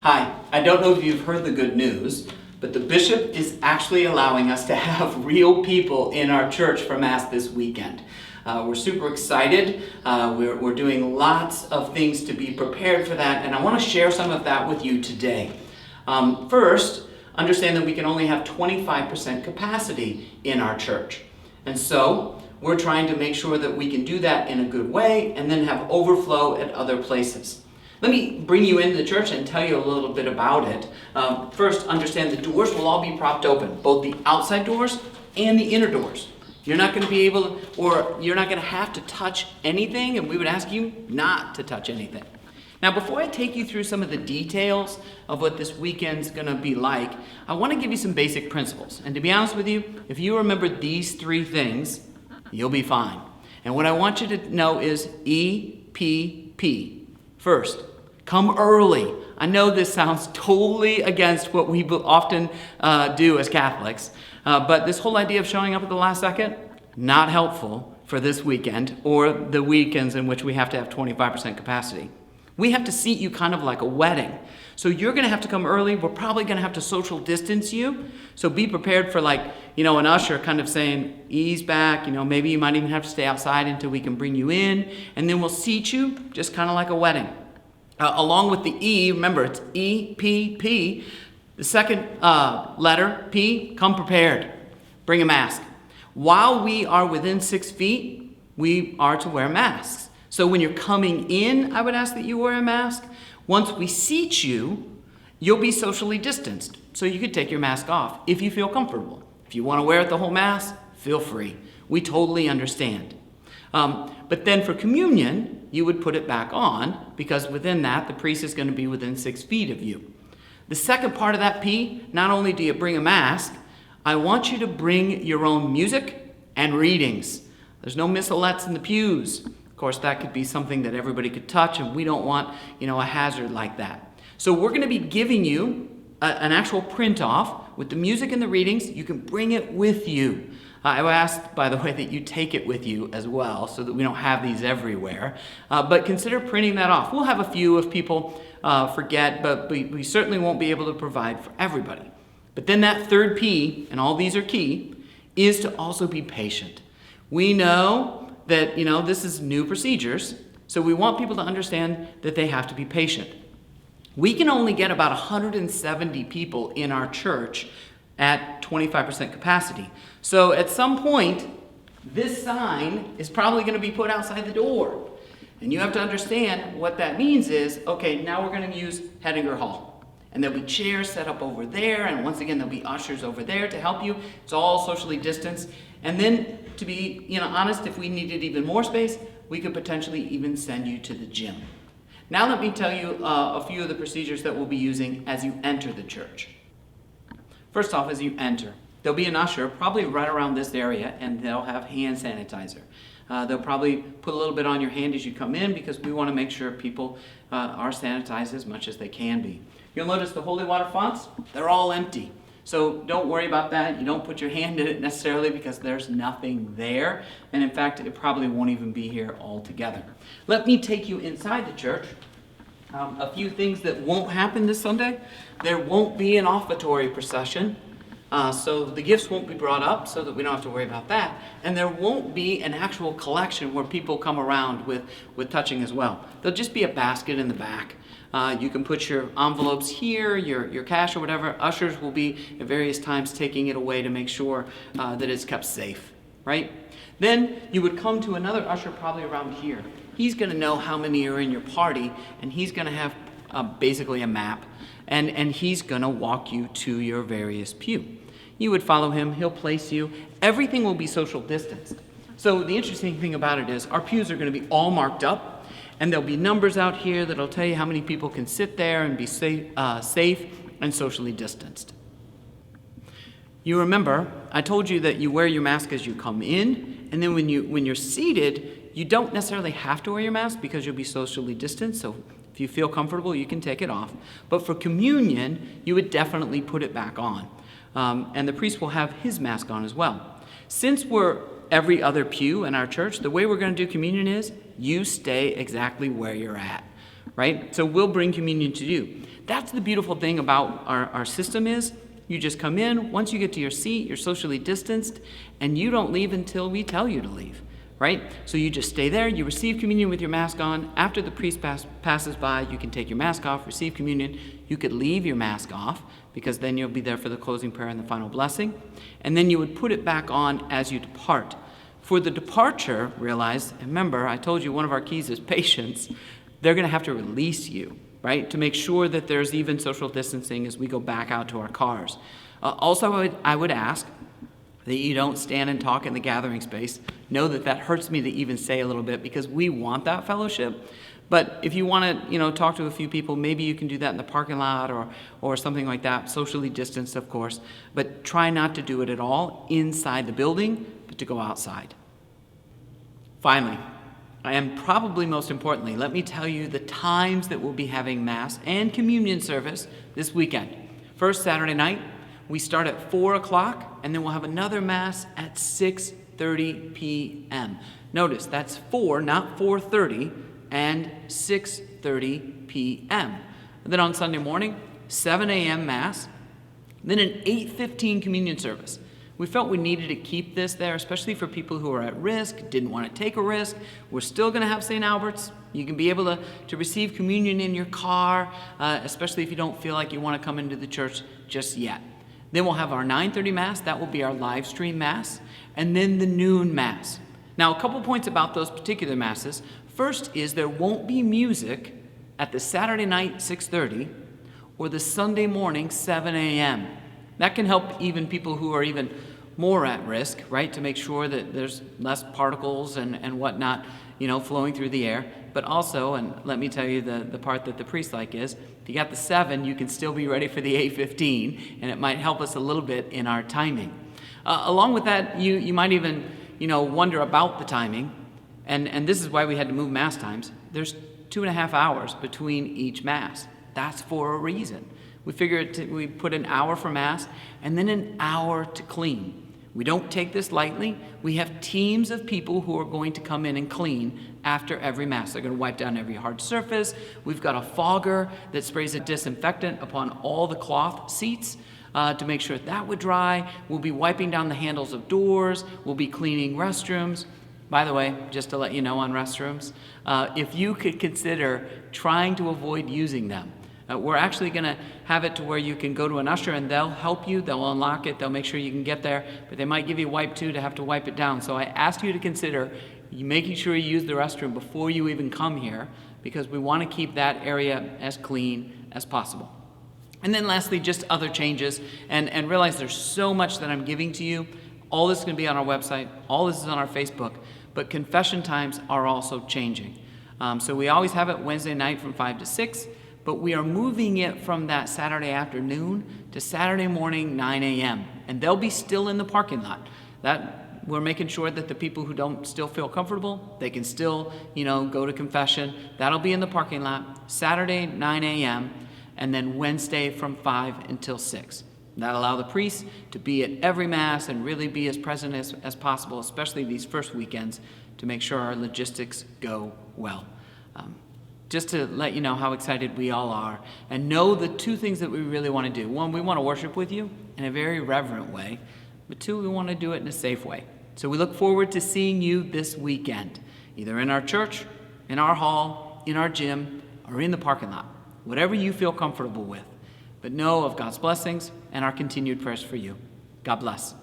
Hi, I don't know if you've heard the good news, but the bishop is actually allowing us to have real people in our church for Mass this weekend. We're super excited. We're doing lots of things to be prepared for that, and I want to share some of that with you today. First, understand that we can only have 25% capacity in our church. And so, we're trying to make sure that we can do that in a good way and then have overflow at other places. Let me bring you into the church and tell you a little bit about it. First, understand the doors will all be propped open, both the outside doors and the inner doors. You're not going to be able to, or you're not going to have to touch anything, and we would ask you not to touch anything. Now, before I take you through some of the details of what this weekend's going to be like, I want to give you some basic principles. And to be honest with you, if you remember these three things, you'll be fine. And what I want you to know is EPP. First, come early. I know this sounds totally against what we often do as Catholics, but this whole idea of showing up at the last second, not helpful for this weekend or the weekends in which we have to have 25% capacity. We have to seat you kind of like a wedding. So you're going to have to come early. We're probably going to have to social distance you. So be prepared for an usher kind of saying, ease back. Maybe you might even have to stay outside until we can bring you in. And then we'll seat you just kind of like a wedding. Along with the E, remember it's EPP. The second letter, P, come prepared. Bring a mask. While we are within 6 feet, we are to wear masks. So when you're coming in, I would ask that you wear a mask. Once we seat you, you'll be socially distanced. So you could take your mask off if you feel comfortable. If you want to wear it the whole Mass, feel free. We totally understand. But then for communion, you would put it back on because within that, the priest is going to be within 6 feet of you. The second part of that P, not only do you bring a mask, I want you to bring your own music and readings. There's no missalettes in the pews. Of course, that could be something that everybody could touch, and we don't want, a hazard like that. So we're going to be giving you an actual print-off with the music and the readings. You can bring it with you. I would ask, by the way, that you take it with you as well so that we don't have these everywhere. But consider printing that off. We'll have a few if people forget, but we certainly won't be able to provide for everybody. But then that third P, and all these are key, is to also be patient. We know that, this is new procedures, so we want people to understand that they have to be patient. We can only get about 170 people in our church at 25% capacity. So at some point, this sign is probably going to be put outside the door. And you have to understand what that means is, okay, now we're going to use Henehan Hall. And there'll be chairs set up over there, and once again, there'll be ushers over there to help you. It's all socially distanced. And then, to be honest, if we needed even more space, we could potentially even send you to the gym. Now let me tell you a few of the procedures that we'll be using as you enter the church. First off, as you enter, there'll be an usher probably right around this area, and they'll have hand sanitizer. They'll probably put a little bit on your hand as you come in because we want to make sure people are sanitized as much as they can be. You'll notice the holy water fonts, they're all empty. So don't worry about that. You don't put your hand in it necessarily because there's nothing there. And in fact, it probably won't even be here altogether. Let me take you inside the church. A few things that won't happen this Sunday. There won't be an offertory procession. So the gifts won't be brought up so that we don't have to worry about that. And there won't be an actual collection where people come around with touching as well. There'll just be a basket in the back. You can put your envelopes here, your cash or whatever. Ushers will be at various times taking it away to make sure that it's kept safe, right? Then you would come to another usher probably around here. He's going to know how many are in your party, and he's going to have basically a map, and he's going to walk you to your various pew. You would follow him. He'll place you. Everything will be social distanced. So the interesting thing about it is our pews are going to be all marked up. And there'll be numbers out here that'll tell you how many people can sit there and be safe and socially distanced. You remember, I told you that you wear your mask as you come in, and then when you're seated, you don't necessarily have to wear your mask because you'll be socially distanced. So if you feel comfortable, you can take it off. But for communion, you would definitely put it back on. And the priest will have his mask on as well. Since we're every other pew in our church, the way we're going to do communion is you stay exactly where you're at, right? So we'll bring communion to you. That's the beautiful thing about our system is you just come in, once you get to your seat, you're socially distanced, and you don't leave until we tell you to leave, right? So you just stay there, you receive communion with your mask on. After the priest passes by, you can take your mask off, receive communion. You could leave your mask off, because then you'll be there for the closing prayer and the final blessing. And then you would put it back on as you depart. For the departure, realize, and remember, I told you one of our keys is patience. They're going to have to release you, right, to make sure that there's even social distancing as we go back out to our cars. Also, I would ask that you don't stand and talk in the gathering space. Know that hurts me to even say a little bit, because we want that fellowship. But if you want to, talk to a few people, maybe you can do that in the parking lot or something like that, socially distanced, of course. But try not to do it at all inside the building, but to go outside. Finally, and probably most importantly, let me tell you the times that we'll be having Mass and communion service this weekend. First, Saturday night, we start at 4 o'clock, and then we'll have another Mass at 6:30 p.m. Notice, that's 4, not 4:30, and 6:30 p.m. And then on Sunday morning, 7 a.m. Mass, then an 8:15 communion service. We felt we needed to keep this there, especially for people who are at risk, didn't want to take a risk. We're still going to have St. Albert's. You can be able to receive communion in your car, especially if you don't feel like you want to come into the church just yet. Then we'll have our 9:30 Mass. That will be our live stream Mass. And then the noon Mass. Now, a couple points about those particular Masses. First is there won't be music at the Saturday night 6:30 or the Sunday morning 7 a.m. That can help even people who are even more at risk, right, to make sure that there's less particles and whatnot, flowing through the air. But also, and let me tell you the part that the priests like is, if you got the 7, you can still be ready for the 8:15, and it might help us a little bit in our timing. Along with that, you might even, wonder about the timing, and this is why we had to move Mass times. There's 2.5 hours between each Mass. That's for a reason. We figured we put an hour for Mass and then an hour to clean. We don't take this lightly. We have teams of people who are going to come in and clean after every Mass. They're going to wipe down every hard surface. We've got a fogger that sprays a disinfectant upon all the cloth seats to make sure that would dry. We'll be wiping down the handles of doors. We'll be cleaning restrooms. By the way, just to let you know on restrooms, if you could consider trying to avoid using them, we're actually going to have it to where you can go to an usher and they'll help you, they'll unlock it, they'll make sure you can get there, but they might give you a wipe too to have to wipe it down. So I asked you to consider making sure you use the restroom before you even come here, because we want to keep that area as clean as possible. And then lastly, just other changes, and realize there's so much that I'm giving to you. All this is going to be on our website, all this is on our Facebook, but confession times are also changing. So we always have it Wednesday night from 5 to 6, but we are moving it from that Saturday afternoon to Saturday morning, 9 a.m. And they'll be still in the parking lot. We're making sure that the people who don't still feel comfortable, they can still, go to confession. That'll be in the parking lot, Saturday, 9 a.m., and then Wednesday from 5 until 6. That'll allow the priests to be at every Mass and really be as present as possible, especially these first weekends, to make sure our logistics go well. Just to let you know how excited we all are, and know the two things that we really want to do. One, we want to worship with you in a very reverent way, but two, we want to do it in a safe way. So we look forward to seeing you this weekend, either in our church, in our hall, in our gym, or in the parking lot, whatever you feel comfortable with. But know of God's blessings and our continued prayers for you. God bless.